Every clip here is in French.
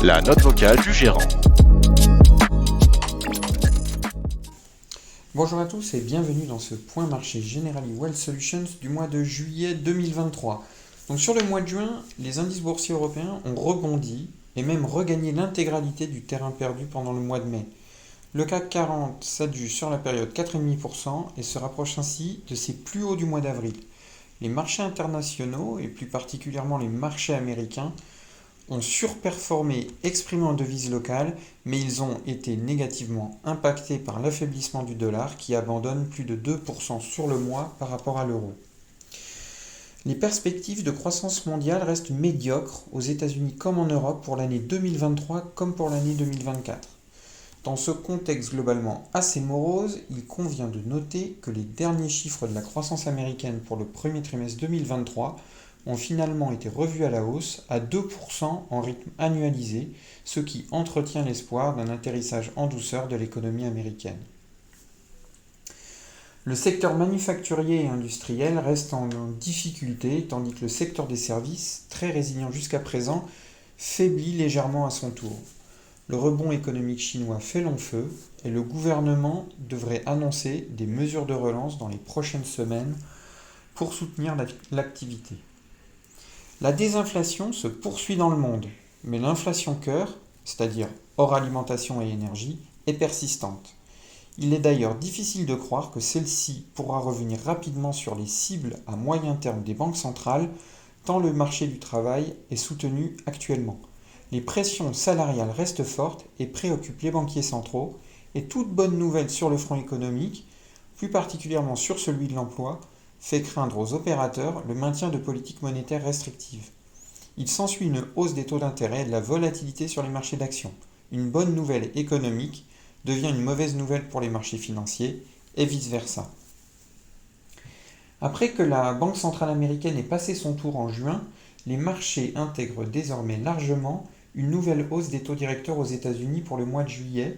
La note vocale du gérant. Bonjour à tous et bienvenue dans ce point marché Generali Wealth Solutions du mois de juillet 2023. Donc sur le mois de juin, les indices boursiers européens ont rebondi et même regagné l'intégralité du terrain perdu pendant le mois de mai. Le CAC 40 s'adjuge sur la période 4,5% et se rapproche ainsi de ses plus hauts du mois d'avril. Les marchés internationaux, et plus particulièrement les marchés américains, ont surperformé exprimé en devises locales, mais ils ont été négativement impactés par l'affaiblissement du dollar qui abandonne plus de 2% sur le mois par rapport à l'euro. Les perspectives de croissance mondiale restent médiocres aux États-Unis comme en Europe pour l'année 2023 comme pour l'année 2024. Dans ce contexte globalement assez morose, il convient de noter que les derniers chiffres de la croissance américaine pour le premier trimestre 2023 ont finalement été revus à la hausse à 2% en rythme annualisé, ce qui entretient l'espoir d'un atterrissage en douceur de l'économie américaine. Le secteur manufacturier et industriel reste en difficulté, tandis que le secteur des services, très résilient jusqu'à présent, faiblit légèrement à son tour. Le rebond économique chinois fait long feu et le gouvernement devrait annoncer des mesures de relance dans les prochaines semaines pour soutenir l'activité. La désinflation se poursuit dans le monde, mais l'inflation cœur, c'est-à-dire hors alimentation et énergie, est persistante. Il est d'ailleurs difficile de croire que celle-ci pourra revenir rapidement sur les cibles à moyen terme des banques centrales, tant le marché du travail est soutenu actuellement. Les pressions salariales restent fortes et préoccupent les banquiers centraux, et toute bonne nouvelle sur le front économique, plus particulièrement sur celui de l'emploi, fait craindre aux opérateurs le maintien de politiques monétaires restrictives. Il s'ensuit une hausse des taux d'intérêt et de la volatilité sur les marchés d'actions. Une bonne nouvelle économique devient une mauvaise nouvelle pour les marchés financiers, et vice-versa. Après que la Banque centrale américaine ait passé son tour en juin, les marchés intègrent désormais largement une nouvelle hausse des taux directeurs aux États-Unis pour le mois de juillet,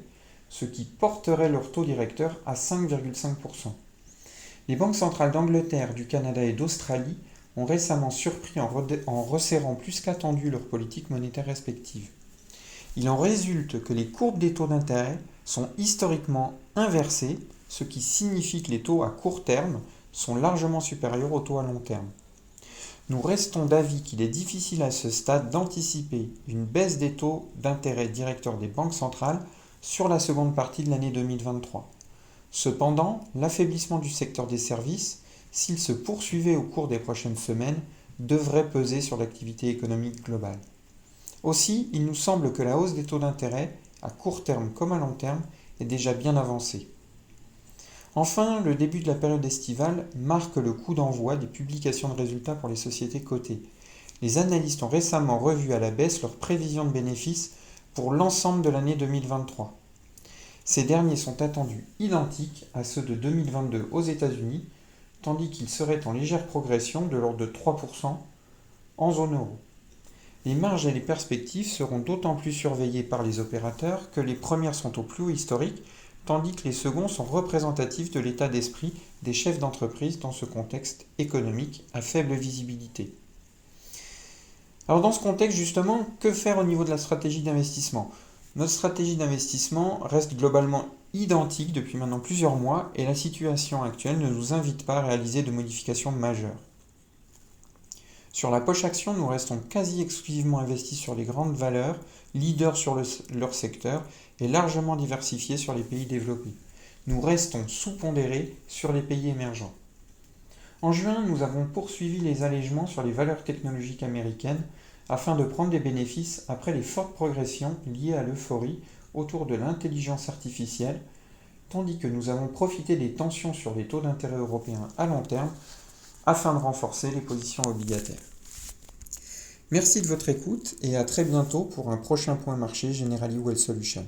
ce qui porterait leur taux directeur à 5,5%. Les banques centrales d'Angleterre, du Canada et d'Australie ont récemment surpris en resserrant plus qu'attendu leurs politiques monétaires respectives. Il en résulte que les courbes des taux d'intérêt sont historiquement inversées, ce qui signifie que les taux à court terme sont largement supérieurs aux taux à long terme. Nous restons d'avis qu'il est difficile à ce stade d'anticiper une baisse des taux d'intérêt directeurs des banques centrales sur la seconde partie de l'année 2023. Cependant, l'affaiblissement du secteur des services, s'il se poursuivait au cours des prochaines semaines, devrait peser sur l'activité économique globale. Aussi, il nous semble que la hausse des taux d'intérêt, à court terme comme à long terme, est déjà bien avancée. Enfin, le début de la période estivale marque le coup d'envoi des publications de résultats pour les sociétés cotées. Les analystes ont récemment revu à la baisse leurs prévisions de bénéfices pour l'ensemble de l'année 2023. Ces derniers sont attendus identiques à ceux de 2022 aux États-Unis, tandis qu'ils seraient en légère progression de l'ordre de 3% en zone euro. Les marges et les perspectives seront d'autant plus surveillées par les opérateurs que les premières sont au plus haut historique, tandis que les seconds sont représentatifs de l'état d'esprit des chefs d'entreprise dans ce contexte économique à faible visibilité. Alors dans ce contexte justement, que faire au niveau de la stratégie d'investissement ? Notre stratégie d'investissement reste globalement identique depuis maintenant plusieurs mois et la situation actuelle ne nous invite pas à réaliser de modifications majeures. Sur la poche action, nous restons quasi exclusivement investis sur les grandes valeurs, leaders sur leur secteur et largement diversifiés sur les pays développés. Nous restons sous-pondérés sur les pays émergents. En juin, nous avons poursuivi les allègements sur les valeurs technologiques américaines afin de prendre des bénéfices après les fortes progressions liées à l'euphorie autour de l'intelligence artificielle, tandis que nous avons profité des tensions sur les taux d'intérêt européens à long terme afin de renforcer les positions obligataires. Merci de votre écoute et à très bientôt pour un prochain point marché Generali Wealth Solutions.